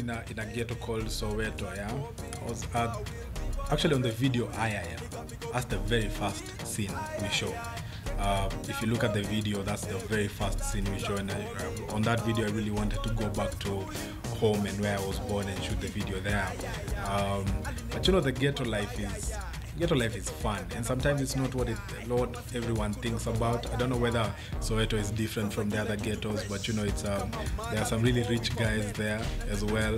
in a ghetto called Soweto. Yeah, I was actually on the video I. That's the very first scene we show. If you look at the video, that's the very first scene we show, and on that video I really wanted to go back to home and where I was born and shoot the video there. But you know, the ghetto life is fun, and sometimes it's not what everyone thinks about. I don't know whether Soweto is different from the other ghettos, but you know, there are some really rich guys there as well.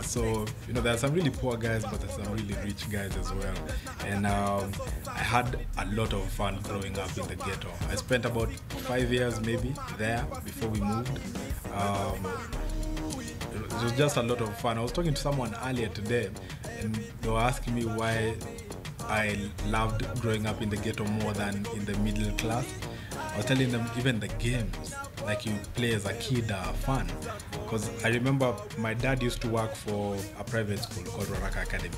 So you know, there are some really poor guys, but there's some really rich guys as well. And I had a lot of fun growing up in the ghetto. I spent about 5 years maybe there before we moved. It was just a lot of fun. I was talking to someone earlier today, and they were asking me why I loved growing up in the ghetto more than in the middle class. I was telling them even the games like you play as a kid are fun, because I remember my dad used to work for a private school called Roraka Academy,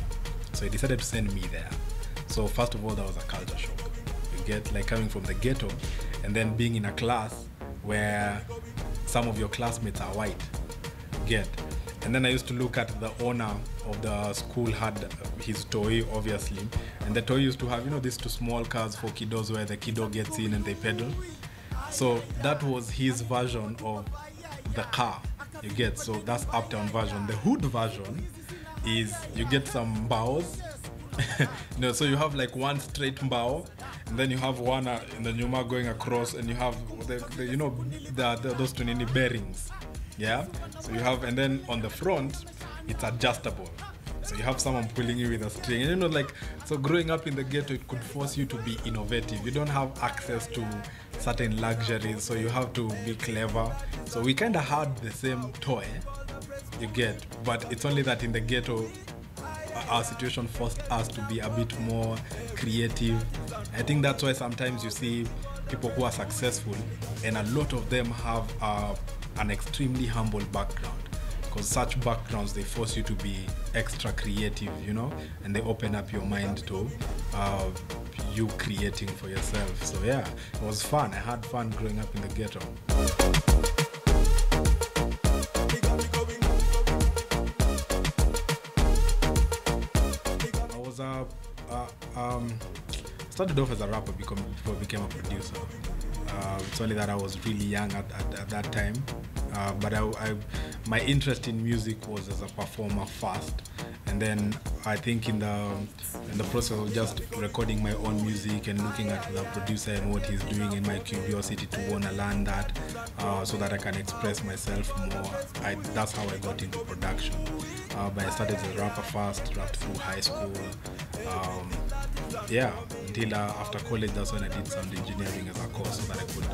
so he decided to send me there. So first of all, that was a culture shock. You get, like, coming from the ghetto and then being in a class where some of your classmates are white. Get. And then I used to look at the owner of the school had his toy, obviously, and the toy used to have, you know, these two small cars for kiddos where the kiddo gets in and they pedal. So that was his version of the car, you get. So that's uptown version. The hood version is you get some bows. You know, so you have like one straight bow, and then you have one in the Numa going across, and you have the you know, those two bearings. Yeah, so you have, and then on the front it's adjustable, so you have someone pulling you with a string. And you know, like, so growing up in the ghetto, it could force you to be innovative. You don't have access to certain luxuries, so you have to be clever. So we kind of had the same toy, you get, but it's only that in the ghetto our situation forced us to be a bit more creative. I think that's why sometimes you see people who are successful, and a lot of them have an extremely humble background, because such backgrounds, they force you to be extra creative, you know, and they open up your mind to you creating for yourself. So yeah, it was fun. I had fun growing up in the ghetto. Started off as a rapper before I became a producer. It's only that I was really young at that time, but my interest in music was as a performer first, and then I think in the process of just recording my own music and looking at the producer and what he's doing, in my curiosity to want to learn that, so that I can express myself more. That's how I got into production. But I started as a rapper first, rapped through high school. Yeah, until after college, that's when I did sound engineering as a course, so that I could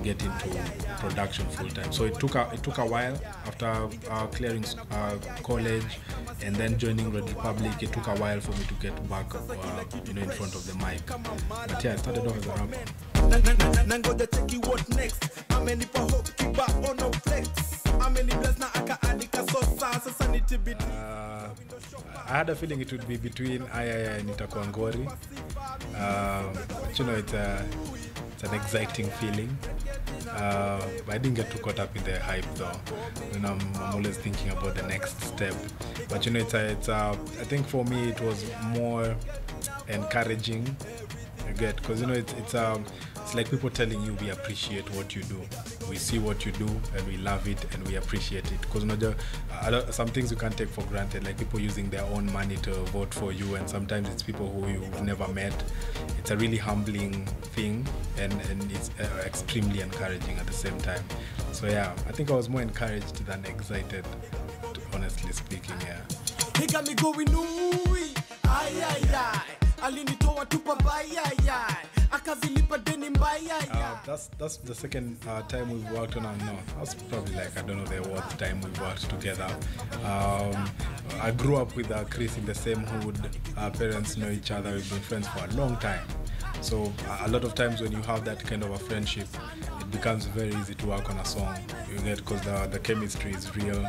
get into production full time. So it took a while after clearing college and then joining Red Republic. It took a while for me to get back, you know, in front of the mic. But yeah, I started off as a rapper. I had a feeling it would be between Ayaya and Itakwangori. But you know, it's an exciting feeling. But I didn't get too caught up in the hype though. You know, I'm always thinking about the next step. But you know, I think for me it was more encouraging. You get, because you know, it's like people telling you, we appreciate what you do. We see what you do and we love it and we appreciate it. Because you know, some things you can't take for granted, like people using their own money to vote for you, and sometimes it's people who you've never met. It's a really humbling thing, and it's extremely encouraging at the same time. So yeah, I think I was more encouraged than excited, honestly speaking. Yeah. He got me going, ooh, ay, ay, ay. That's the second time we've worked on. No, that's probably like, I don't know, the fourth time we've worked together. I grew up with Chris in the same hood. Our parents know each other. We've been friends for a long time. So a lot of times when you have that kind of a friendship, it becomes very easy to work on a song. You get, because the chemistry is real.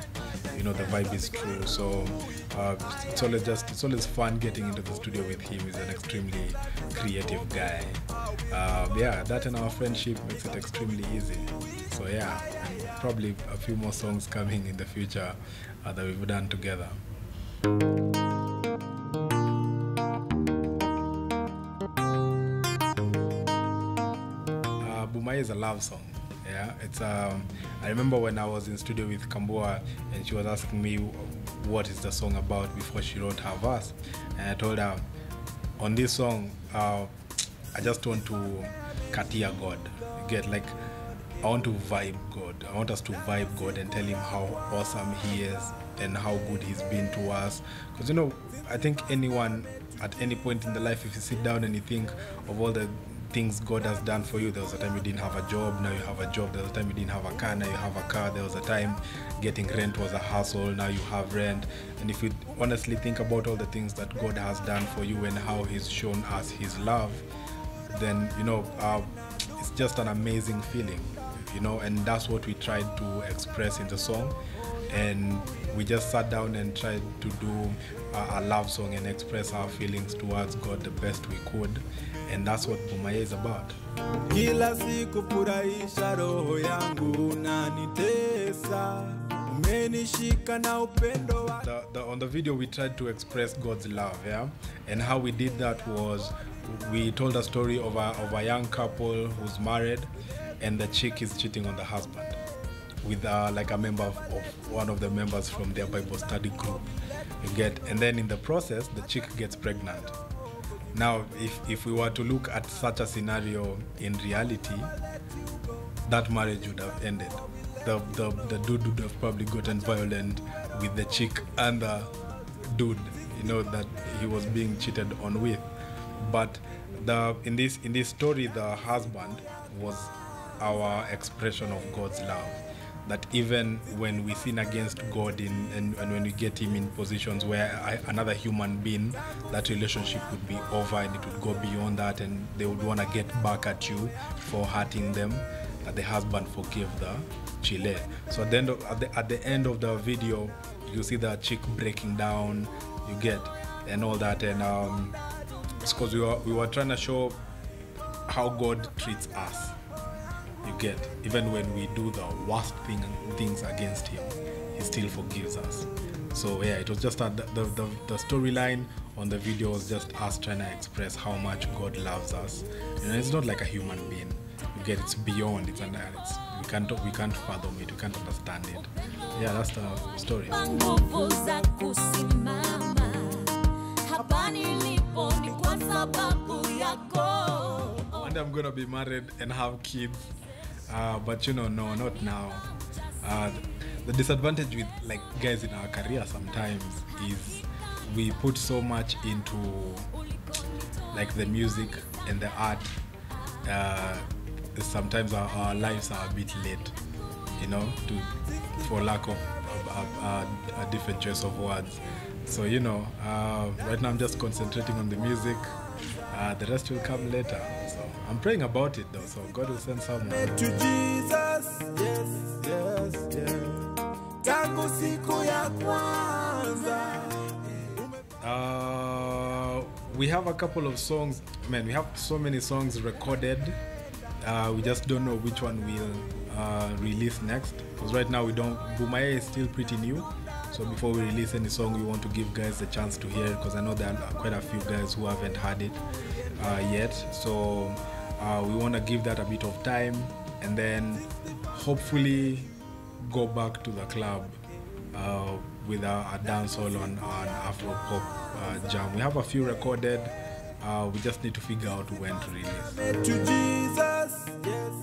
You know, the vibe is true. So it's always fun getting into the studio with him. He's an extremely creative guy. Yeah, that and our friendship makes it extremely easy. So yeah, probably a few more songs coming in the future that we've done together. Bumai is a love song. Yeah, it's I remember when I was in studio with Kambua and she was asking me what is the song about before she wrote her verse, and I told her on this song I just want to katia God. Get like I want to vibe God. I want us to vibe God and tell him how awesome he is and how good he's been to us. Because you know, I think anyone at any point in the life, if you sit down and you think of all the things God has done for you. There was a time you didn't have a job, now you have a job. There was a time you didn't have a car, now you have a car. There was a time getting rent was a hassle, now you have rent. And if you honestly think about all the things that God has done for you and how he's shown us his love, then you know, it's just an amazing feeling, you know. And that's what we tried to express in the song. And we just sat down and tried to do a love song and express our feelings towards God the best we could. And that's what Bumai is about. On the video we tried to express God's love, yeah? And how we did that was we told a story of a young couple who's married and the chick is cheating on the husband with like a member of one of the members from their Bible study group. You get, and then in the process the chick gets pregnant. Now if we were to look at such a scenario in reality, that marriage would have ended. The dude would have probably gotten violent with the chick and the dude, you know, that he was being cheated on with. But in this story, the husband was our expression of God's love. That even when we sin against God and when we get him in positions where another human being, that relationship would be over and it would go beyond that, and they would want to get back at you for hurting them, that the husband forgave the chile. So at the end of the video, you see the chick breaking down, you get, and all that. And it's because we were trying to show how God treats us. You get, even when we do the worst things against him, he still forgives us. So yeah, it was just the storyline on the video was just us trying to express how much God loves us. You know, it's not like a human being. You get, it's beyond. We can't fathom it. We can't understand it. Yeah, that's the story. One day I'm gonna be married and have kids. But you know, no, not now. The disadvantage with like guys in our career sometimes is we put so much into like the music and the art. Sometimes our lives are a bit late, you know, for lack of a different choice of words. So you know, right now I'm just concentrating on the music. The rest will come later. So I'm praying about it though, so God will send someone. To Jesus, yes, yes, yes. We have a couple of songs. Man, we have so many songs recorded. We just don't know which one we'll release next. Because right now we don't. Bumai is still pretty new. So before we release any song, we want to give guys a chance to hear it, because I know there are quite a few guys who haven't heard it yet. So we want to give that a bit of time, and then hopefully go back to the club with a dancehall on an Afro-pop jam. We have a few recorded. We just need to figure out when to release. To Jesus, yes.